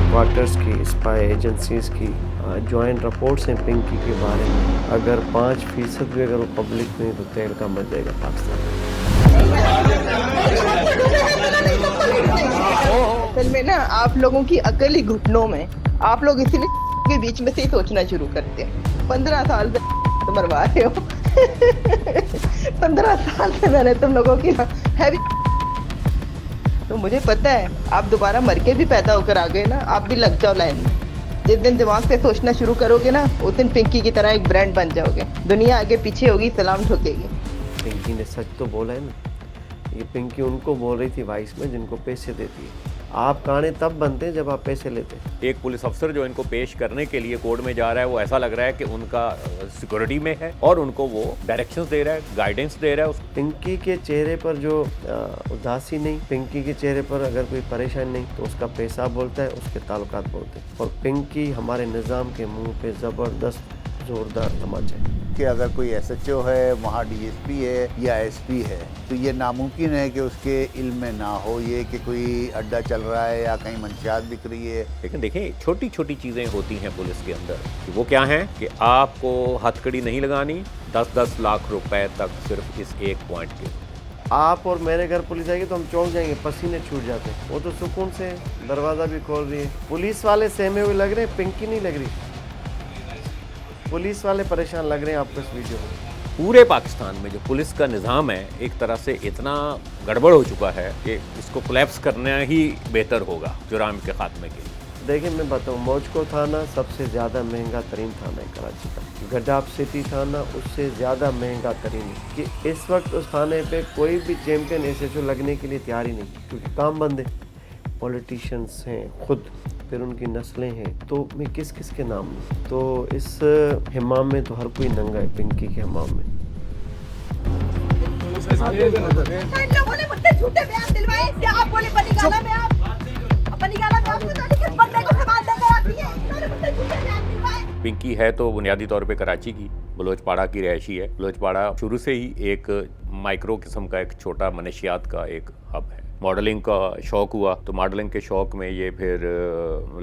Headquarters की, spy agencies की joint reports हैं पिंकी के बारे में। अगर 5% भी अगर वो पब्लिक नहीं तो तेल का मर जाएगा पाकिस्तान। असल में ना आप लोगों की अकल ही घुटनों में, आप लोग इसीलिए के बीच में से ही सोचना शुरू करते हैं। 15 साल से मरवा रहे हो 15 साल से मैंने तुम लोगों की हैवी, तो मुझे पता है आप दोबारा मर के भी पैदा होकर आ गए ना, आप भी लग जाओ लाइन में। जिस दिन दिमाग से सोचना शुरू करोगे ना, उस दिन पिंकी की तरह एक ब्रांड बन जाओगे। दुनिया आगे पीछे होगी, सलाम ठोकेगी। पिंकी ने सच तो बोला है ना, ये पिंकी उनको बोल रही थी वाइस में जिनको पैसे देती है। आप काने तब बनते हैं जब आप पैसे लेते हैं। एक पुलिस अफसर जो इनको पेश करने के लिए कोर्ट में जा रहा है, वो ऐसा लग रहा है कि उनका सिक्योरिटी में है और उनको वो डायरेक्शंस दे रहा है, गाइडेंस दे रहा है। पिंकी के चेहरे पर जो उदासी नहीं, पिंकी के चेहरे पर अगर कोई परेशानी नहीं तो उसका पैसा बोलता है, उसके ताल्लुकात बोलते हैं। और पिंकी हमारे निज़ाम के मुंह पे ज़बरदस्त जोरदार तमाचा है कि अगर कोई SHO है, वहाँ DSP है या SP है, तो ये नामुमकिन है कि उसके इल्म में ना हो ये कि कोई अड्डा चल रहा है या कहीं मंशियात बिक रही है। लेकिन देखिए, छोटी छोटी चीज़ें होती हैं पुलिस के अंदर कि वो क्या हैं कि आपको हथकड़ी नहीं लगानी 10-10 लाख रुपए तक सिर्फ इस एक पॉइंट के। आप और मेरे घर पुलिस आएगी तो हम चौंक जाएंगे, पसीने छूट जाते हैं। वो तो सुकून से दरवाज़ा भी खोल रही है। पुलिस वाले सहमे हुए लग रहे हैं, पिंकी नहीं लग रही। पुलिस वाले परेशान लग रहे हैं आपको इस वीडियो में। पूरे पाकिस्तान में जो पुलिस का निज़ाम है एक तरह से इतना गड़बड़ हो चुका है कि इसको कोलैप्स करना ही बेहतर होगा जुर्म के खात्मे के लिए। देखिए मैं बताऊँ, मौजको थाना सबसे ज़्यादा महंगा तरीन थाना है कराची का। गडाफ सिटी थाना उससे ज़्यादा महंगा तरीन है कि इस वक्त उस थाने पे कोई भी चैम्पियन SHO लगने के लिए तैयार ही नहीं, क्योंकि काम बंद है। पॉलिटिशियंस हैं खुद, फिर उनकी नस्लें हैं, तो मैं किस किस के नाम लूँ। तो इस हिमाम में तो हर कोई नंगा है, पिंकी के हिमाम में। लोगों ने मुझसे झूठे बयान दिलवाए कि आप बोले बनीगाला में आपको तो किस बंदे को सामान देकर आती है। उन्होंने मुझसे झूठे बयान दिलवाए। पिंकी है तो बुनियादी तौर पे कराची की बलोचपाड़ा की रहायशी है। बलोचपाड़ा शुरू से ही एक माइक्रो किस्म का एक छोटा मनशियात का एक हब है। मॉडलिंग का शौक़ हुआ तो मॉडलिंग के शौक़ में ये फिर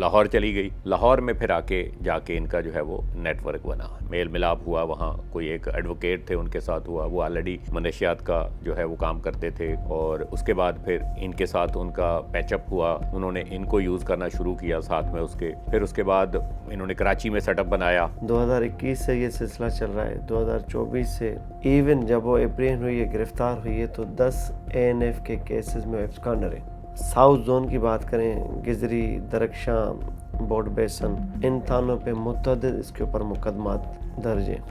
लाहौर चली गई। लाहौर में फिर आके जाके इनका जो है वो नेटवर्क बना, मेल मिलाप हुआ। वहाँ कोई एक एडवोकेट थे, उनके साथ हुआ। वो ऑलरेडी मनशियात का जो है वो काम करते थे और उसके बाद फिर इनके साथ उनका पैचअप हुआ। उन्होंने इनको यूज़ करना शुरू किया साथ में उसके। फिर उसके बाद इन्होंने कराची में सेटअप बनाया। 2021 से ये सिलसिला चल रहा है। 2024 से इवन जब वो अप्रीहेंड हुई है, गिरफ्तार हुई है, तो 10 ANF के केसेस में एब्सकॉन्डर है। साउथ जोन की बात करें, गिजरी, दरख्शां, बोर्ड बेसन, इन थानों पे मुतअद्दिद इसके ऊपर मुकदमात दर्ज हैं।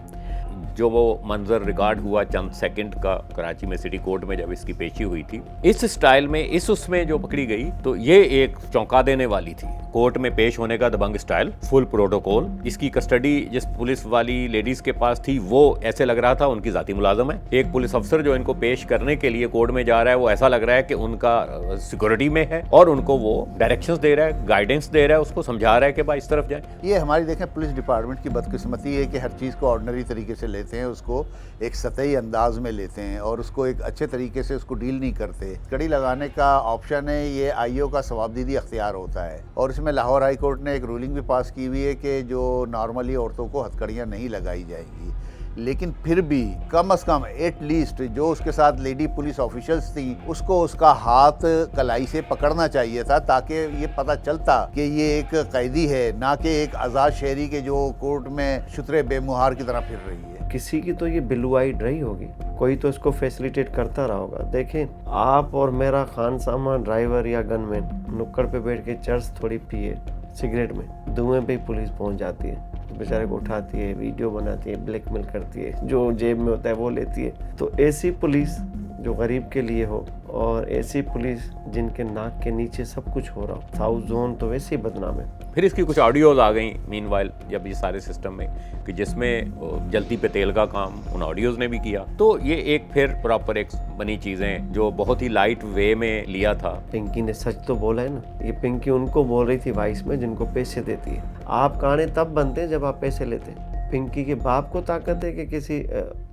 जो वो मंजर रिकॉर्ड हुआ चंद सेकंड का कराची में सिटी कोर्ट में जब इसकी पेशी हुई थी, इस स्टाइल में इस उसमें जो पकड़ी गई, तो ये एक चौंका देने वाली थी। कोर्ट में पेश होने का दबंग स्टाइल, फुल प्रोटोकॉल। इसकी कस्टडी जिस पुलिस वाली लेडीज के पास थी वो ऐसे लग रहा था उनकी जाती मुलाजम है। एक पुलिस अफसर जो इनको पेश करने के लिए कोर्ट में जा रहा है, वो ऐसा लग रहा है कि उनका सिक्योरिटी में है और उनको वो डायरेक्शंस दे रहा है, गाइडेंस दे रहा है, उसको समझा रहा है कि भाई इस तरफ जाए। ये हमारी देखें पुलिस डिपार्टमेंट की बदकिस्मती है कि हर चीज़ को ऑर्डिनरी तरीके से लेते हैं, उसको एक सतही अंदाज में लेते हैं और उसको एक अच्छे तरीके से उसको डील नहीं करते। कड़ी लगाने का ऑप्शन है, ये IO का सवाबदीदी अख्तियार होता है। और इसमें लाहौर हाई कोर्ट ने एक रूलिंग भी पास की हुई है कि जो नॉर्मली औरतों को हथकड़ियाँ नहीं लगाई जाएंगी, लेकिन फिर भी कम से कम एटलीस्ट जो उसके साथ लेडी पुलिस ऑफिशियल्स थी उसको उसका हाथ कलाई से पकड़ना चाहिए था, ताकि ये पता चलता कि ये एक कैदी है, ना कि एक आज़ाद शहरी के जो कोर्ट में शुतरे बेमुहार की तरह फिर रही है। किसी की तो ये बिलुआइड रही होगी, कोई तो इसको फैसिलिटेट करता रहा होगा। देखें, आप और मेरा खान सामा ड्राइवर या गनमैन नुक्कड़ पे बैठ के चर्च थोड़ी पिए सिगरेट में, धुएं पे पुलिस पहुंच जाती है, बेचारे को उठाती है, वीडियो बनाती है, ब्लैकमेल करती है, जो जेब में होता है वो लेती है। तो ऐसी पुलिस जो गरीब के लिए हो और ऐसी पुलिस जिनके नाक के नीचे सब कुछ हो रहा हो, साउथ जोन तो वैसे ही बदनाम है। फिर इसकी कुछ ऑडियोज आ गई मीनवाइल जब ये सारे सिस्टम में, कि जिसमें जलती पे तेल का काम उन ऑडियोज ने भी किया। तो ये एक फिर प्रॉपर एक बनी चीज़ें जो बहुत ही लाइट वे में लिया था। पिंकी ने सच तो बोला है ना, ये पिंकी उनको बोल रही थी वाइस में जिनको पैसे देती है। आप काने तब बनते हैं जब आप पैसे लेते हैं। पिंकी के बाप को ताकत है कि किसी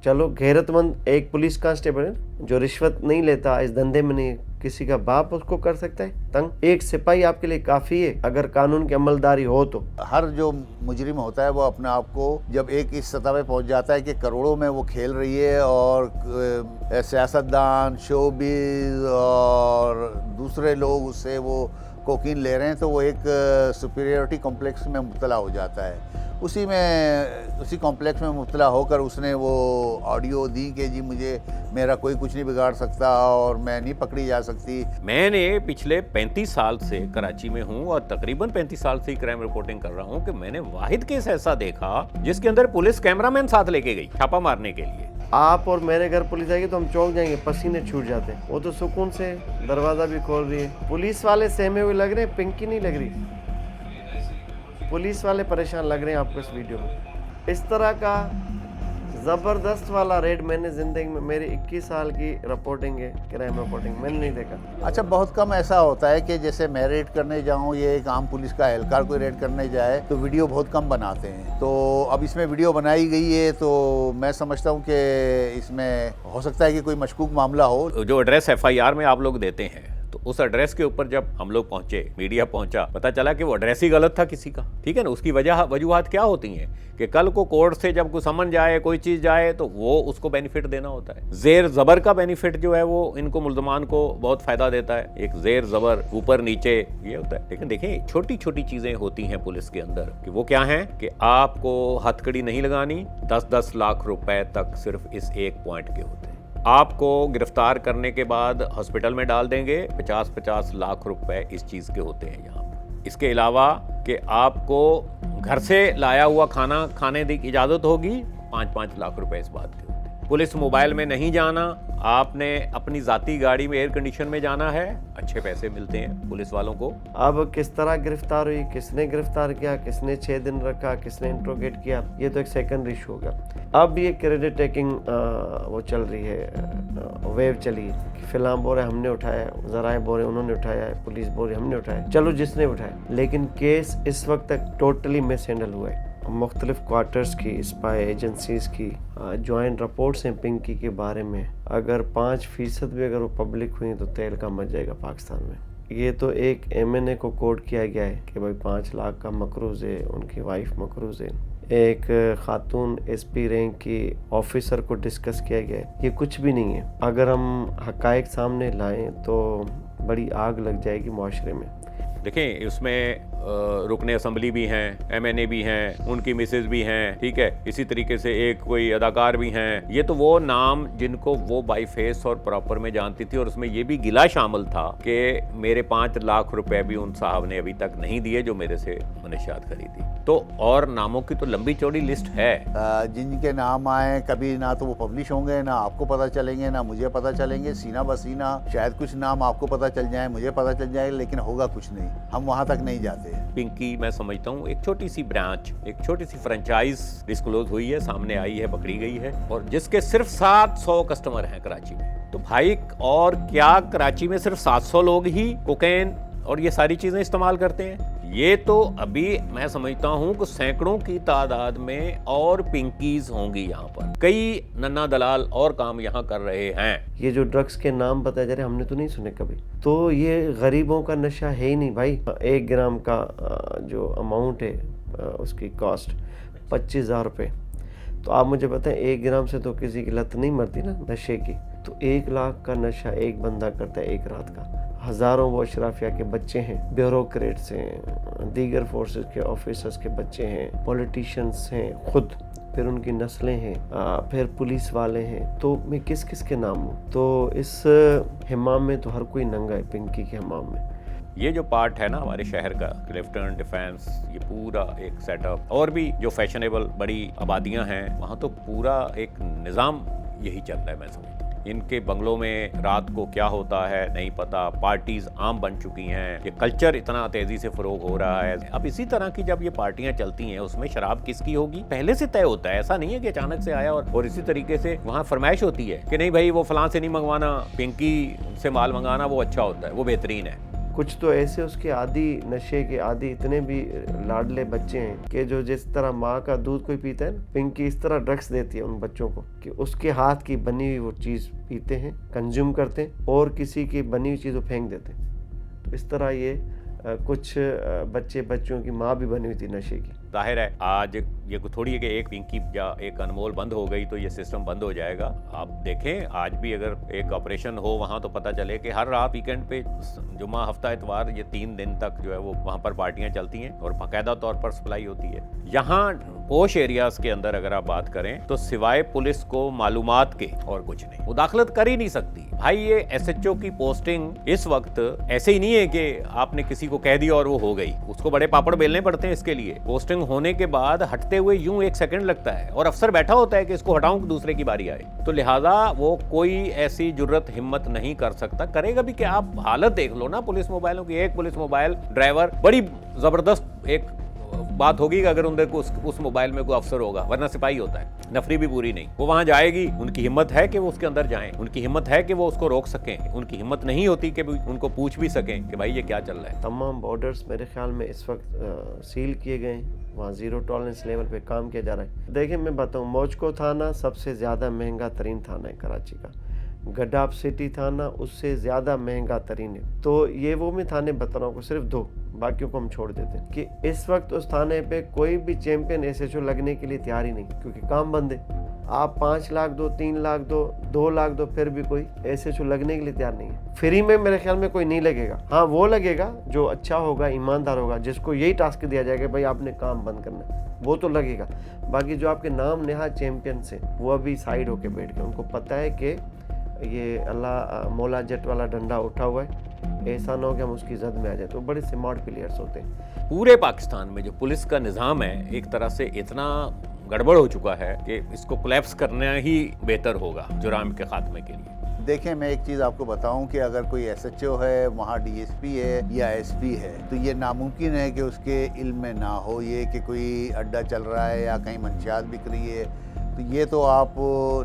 चलो गैरतमंद एक पुलिस कांस्टेबल है जो रिश्वत नहीं लेता, इस धंधे में नहीं, किसी का बाप उसको कर सकता है तंग? एक सिपाही आपके लिए काफी है अगर कानून की अमलदारी हो तो। हर जो मुजरिम होता है वो अपने आप को जब एक इस सतह पे पहुंच जाता है कि करोड़ों में वो खेल रही है और सियासतदान, शोबिज और दूसरे लोग उससे वो कोकीन ले रहे हैं, तो वो एक सुपीरियरिटी कॉम्प्लेक्स में मुब्तला हो जाता है। उसी कॉम्प्लेक्स में मुब्तला होकर उसने वो ऑडियो दी कि जी मेरा कोई कुछ नहीं बिगाड़ सकता और मैं नहीं पकड़ी जा सकती। मैंने पिछले 35 साल से कराची में हूँ और तकरीबन 35 साल से क्राइम रिपोर्टिंग कर रहा हूँ कि मैंने वाहिद केस ऐसा देखा जिसके अंदर पुलिस कैमरामैन साथ लेके गई छापा मारने के लिए। आप और मेरे घर पुलिस आएगी तो हम चौंक जाएंगे, पसीने छूट जाते हैं। वो तो सुकून से दरवाजा भी खोल रही है। पुलिस वाले सहमे हुए लग रहे हैं, पिंकी नहीं लग रही। पुलिस वाले परेशान लग रहे हैं आपको इस वीडियो में। इस तरह का ज़बरदस्त वाला रेड मैंने ज़िंदगी में, मेरी 21 साल की रिपोर्टिंग है, क्राइम रिपोर्टिंग, मैंने नहीं देखा। अच्छा, बहुत कम ऐसा होता है कि जैसे मैं रेड करने जाऊं, ये एक आम पुलिस का एहलकार कोई रेड करने जाए तो वीडियो बहुत कम बनाते हैं। तो अब इसमें वीडियो बनाई गई है तो मैं समझता हूं कि इसमें हो सकता है कि कोई मशकूक मामला हो। जो एड्रेस FIR में आप लोग देते हैं तो उस एड्रेस के ऊपर जब हम लोग पहुंचे, मीडिया पहुंचा, पता चला कि वो एड्रेस ही गलत था किसी का। ठीक है ना, उसकी वजूहात क्या होती हैं कि कल को कोर्ट से जब कोई समन जाए, कोई चीज जाए तो वो उसको बेनिफिट देना होता है। जेर जबर का बेनिफिट जो है वो इनको मुल्जमान को बहुत फायदा देता है। एक जेर जबर ऊपर नीचे ये होता है। लेकिन देखें, छोटी छोटी चीजें होती हैं पुलिस के अंदर कि वो क्या है कि आपको हथकड़ी नहीं लगानी। 10-10 लाख रुपए तक सिर्फ इस एक पॉइंट के होते हैं। आपको गिरफ्तार करने के बाद हॉस्पिटल में डाल देंगे, 50-50 लाख रुपए इस चीज़ के होते हैं यहाँ पर। इसके अलावा कि आपको घर से लाया हुआ खाना खाने की इजाज़त होगी, 5-5 लाख रुपए इस बात के होते हैं। पुलिस मोबाइल में नहीं जाना, आपने अपनी ज़ाती गाड़ी में एयर कंडीशन में जाना है, अच्छे पैसे मिलते हैं पुलिस वालों को। अब किस तरह गिरफ्तार हुई, किसने गिरफ्तार किया, किसने 6 दिन रखा, किसने इंट्रोगेट किया, ये तो एक सेकेंडरी इशू होगा। अब ये क्रेडिट टेकिंग वो चल रही है, वेव चली कि फिल्म बोल रहे हमने उठाया, जराए बोल रहे उन्होंने उठाया, पुलिस बोल रही हमने उठाया, चलो जिसने उठाया। लेकिन केस इस वक्त तक टोटली मिस हैंडल हुआ है। मुख्तलिफ क्वार्टर्स की, स्पाई एजेंसीज की जॉइंट रिपोर्ट्स हैं पिंकी के बारे में। अगर 5% भी अगर वो पब्लिक हुई तो तेल का मच जाएगा पाकिस्तान में। ये तो एक MNA को कोड किया गया है कि भाई 5 लाख का मकरूज है, उनकी वाइफ मकरूज है। एक खातून SP रैंक की ऑफिसर को डिस्कस किया गया है। ये कुछ भी नहीं है। अगर हम हकायक सामने लाएं तो बड़ी आग लग जाएगी मुआशरे में। देखें, उसमें रुकने असम्बली भी हैं, MNA भी हैं, उनकी मिसेज भी हैं, ठीक है। इसी तरीके से एक कोई अदाकार भी हैं। ये तो वो नाम जिनको वो बाई फेस और प्रॉपर में जानती थी। और उसमें ये भी गिला शामिल था कि मेरे 5 लाख रुपए भी उन साहब ने अभी तक नहीं दिए जो मेरे से मनशियात खरीदी। तो और नामों की तो लंबी चौड़ी लिस्ट है। जिनके नाम आए कभी ना तो वो पब्लिश होंगे, ना आपको पता चलेंगे, ना मुझे पता चलेंगे। सीना बसीना शायद कुछ नाम आपको पता चल जाए, मुझे पता चल जाए, लेकिन होगा कुछ नहीं। हम वहां तक नहीं जाते। पिंकी मैं समझता हूँ एक छोटी सी ब्रांच, एक छोटी सी फ्रेंचाइज डिस्क्लोज हुई है, सामने आई है, पकड़ी गई है, और जिसके सिर्फ 700 कस्टमर हैं कराची में। तो भाई, और क्या कराची में सिर्फ 700 लोग ही कोकेन और ये सारी चीजें इस्तेमाल करते हैं? ये तो अभी मैं समझता हूँ कि सैकड़ों की तादाद में और पिंकीज होंगी यहाँ पर। कई नन्ना दलाल और काम यहाँ कर रहे हैं। ये जो ड्रग्स के नाम बताए जा रहे हमने तो नहीं सुने कभी। तो ये गरीबों का नशा है ही नहीं भाई। 1 ग्राम का जो अमाउंट है उसकी कॉस्ट 25,000 रुपये। तो आप मुझे बताएं, 1 ग्राम से तो किसी की लत नहीं मरती ना नशे की। तो 1 लाख का नशा एक बंदा करता है एक रात का। हज़ारों वो अशराफिया के बच्चे हैं, ब्यूरोक्रेट्स हैं, दीगर फोर्सेस के ऑफिसर्स के बच्चे हैं, पॉलिटिशियंस हैं खुद, फिर उनकी नस्लें हैं, फिर पुलिस वाले हैं। तो मैं किस किस के नाम हूँ? तो इस हमाम में तो हर कोई नंगा है, पिंकी के हमाम में। ये जो पार्ट है ना हमारे शहर का, क्लिफ्टन, डिफेंस, ये पूरा एक सेटअप, और भी जो फैशनेबल बड़ी आबादियां हैं वहाँ तो पूरा एक निज़ाम यही चल रहा है। मैं समझता हूँ इनके बंगलों में रात को क्या होता है नहीं पता, पार्टीज आम बन चुकी हैं, ये कल्चर इतना तेजी से फरोग हो रहा है। अब इसी तरह की जब ये पार्टियां चलती हैं उसमें शराब किसकी होगी पहले से तय होता है। ऐसा नहीं है कि अचानक से आया और इसी तरीके से वहाँ फरमाइश होती है कि नहीं भाई वो फलां से नहीं मंगवाना, पिंकी से माल मंगाना वो अच्छा होता है, वो बेहतरीन है। कुछ तो ऐसे उसके आदि, नशे के आदि इतने भी लाडले बच्चे हैं कि जो जिस तरह माँ का दूध कोई पीता है, पिंकी इस तरह ड्रग्स देती है उन बच्चों को कि उसके हाथ की बनी हुई वो चीज़ पीते हैं, कंज्यूम करते हैं और किसी की बनी हुई चीज़ वो फेंक देते हैं। तो इस तरह ये कुछ बच्चों की माँ भी बनी हुई थी नशे की। जाहिर है आज ये थोड़ी है कि एक पिंकी या एक अनमोल बंद हो गई तो ये सिस्टम बंद हो जाएगा। आप देखें आज भी अगर एक ऑपरेशन हो वहाँ तो पता चले कि हर रात वीकेंड पे जुम्मा, हफ्ता, इतवार, ये 3 दिन तक जो है वो वहाँ पर पार्टियाँ चलती हैं और बाकायदा तौर पर सप्लाई होती है। यहाँ पोश एरियाज के अंदर अगर आप बात करें तो सिवाय पुलिस को मालूमात के और कुछ नहीं, मुदाखलत कर ही नहीं सकती। भाई ये SHO की पोस्टिंग इस वक्त ऐसे ही नहीं है कि आपने किसी को कह दिया और वो हो गई, उसको बड़े पापड़ बेलने पड़ते हैं इसके लिए। पोस्टिंग होने के बाद हटते हुए यूं 1 सेकंड लगता है और अफसर बैठा होता है कि इसको हटाऊं कि दूसरे की बारी आए। तो लिहाजा वो कोई ऐसी जुर्रत हिम्मत नहीं कर सकता, करेगा भी कि आप हालत देख लो ना पुलिस मोबाइलों की। एक पुलिस मोबाइल ड्राइवर, बड़ी जबरदस्त एक बात होगी कि अगर उनके उस मोबाइल में कोई अफसर होगा, वरना सिपाही होता है, नफरी भी पूरी नहीं। वो वहां जाएगी, उनकी हिम्मत है कि वो उसके अंदर जाएं, उनकी हिम्मत है कि वो उसको रोक सकें, उनकी हिम्मत नहीं होती कि उनको पूछ भी सकें कि भाई ये क्या चल रहा है। तमाम बॉर्डर्स मेरे ख्याल में इस वक्त सील किए गए हैं, वहाँ ज़ीरो टॉलरेंस लेवल पे काम किया जा रहा है। देखिए मैं बताऊँ, मौजको थाना सबसे ज़्यादा महंगा तरीन थाना है कराची का, गडाप सिटी थाना उससे ज़्यादा महंगा तरीन है। तो ये वो मैं थाने बता रहा हूँ, सिर्फ 2, बाकियों को हम छोड़ देते हैं कि इस वक्त उस थाने पे कोई भी चैंपियन SHO लगने के लिए तैयार ही नहीं, क्योंकि काम बंद है। आप 5 लाख दो, 3 लाख दो, 2 लाख दो, फिर भी कोई SHO लगने के लिए तैयार नहीं है। फ्री में मेरे ख्याल में कोई नहीं लगेगा। हाँ वो लगेगा जो अच्छा होगा, ईमानदार होगा, जिसको यही टास्क दिया जाएगा भाई आपने काम बंद करना है, वो तो लगेगा। बाकी जो आपके नाम नेहाद चैंपियन से, वो अभी साइड होके बैठ गए, उनको पता है कि ये अल्लाह मौला जट वाला डंडा उठा हुआ है, ऐसा ना हो कि हम उसकी जद में आ जाए। तो बड़े स्मार्ट प्लेयर्स होते हैं। पूरे पाकिस्तान में जो पुलिस का निज़ाम है एक तरह से इतना गड़बड़ हो चुका है कि इसको कोलैप्स करना ही बेहतर होगा जुर्म के खात्मे के लिए। देखें मैं एक चीज़ आपको बताऊं कि अगर कोई SHO है, वहाँ DSP है या SP है, तो ये नामुमकिन है कि उसके इल्म में ना हो ये कि कोई अड्डा चल रहा है या कहीं मंशियात बिक रही है। तो ये तो आप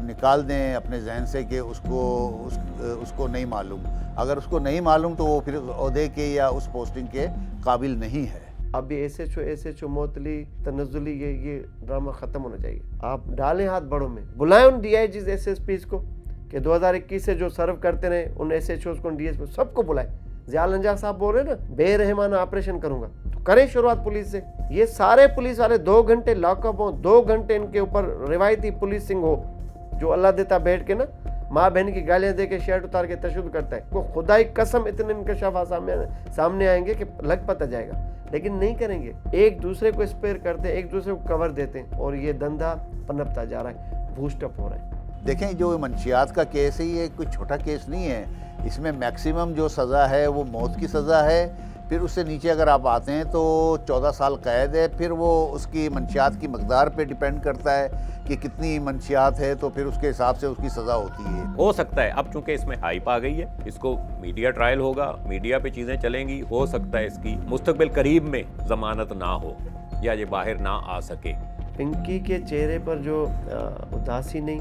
निकाल दें अपने जहन से कि उसको नहीं मालूम। अगर उसको नहीं मालूम तो वो फिर ओहदे के या उस पोस्टिंग के काबिल नहीं है। अब ये SHO मोतली तनज़ुली ये ड्रामा ख़त्म होना चाहिए। आप डालें हाथ बड़ों में, बुलाएं उन DIGs SSPs को कि 2021 से जो सर्व करते रहे उन SHOs को, DSP सबको बुलाएं। ज़ियाल अंजार साहब बोल रहे हैं ना बेरहमाना ऑपरेशन करूंगा, तो करें शुरुआत पुलिस से। ये सारे पुलिस वाले 2 घंटे लॉकअप हो, 2 घंटे इनके ऊपर रिवायती पुलिसिंग हो, जो अल्लाह देता बैठ के ना माँ बहन की गालियां दे के शर्ट उतार के तशद्दुद करता है, वो खुदाई कसम इतने इंकशाफ सामने आएंगे कि लग पता जाएगा, लेकिन नहीं करेंगे। एक दूसरे को स्पेयर करते हैं, एक दूसरे को कवर देते हैं और ये धंधा पनपता जा रहा है, बूस्टअप हो रहा है। देखें जो मंशियात का केस है ये कोई छोटा केस नहीं है, इसमें मैक्सिमम जो सज़ा है वो मौत की सज़ा है। फिर उससे नीचे अगर आप आते हैं तो 14 साल कैद है। फिर वो उसकी मंशियात की मकदार पे डिपेंड करता है कि कितनी मंशियात है, तो फिर उसके हिसाब से उसकी सज़ा होती है। हो सकता है अब चूंकि इसमें हाइप आ गई है, इसको मीडिया ट्रायल होगा, मीडिया पे चीज़ें चलेंगी, हो सकता है इसकी मुस्तकबिल करीब में ज़मानत ना हो या ये बाहर ना आ सके। पिंकी के चेहरे पर जो उदासी नहीं,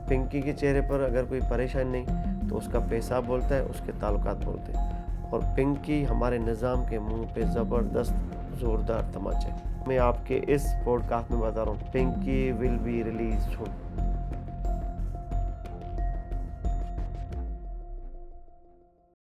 पिंकी के चेहरे पर अगर कोई परेशानी नहीं तो उसका पैसा बोलता है, उसके ताल्लुकात बोलते हैं। और पिंकी हमारे निज़ाम के मुंह पे ज़बरदस्त ज़ोरदार तमाचे। मैं आपके इस पॉडकास्ट में बता रहा हूँ, Pinki will be release soon.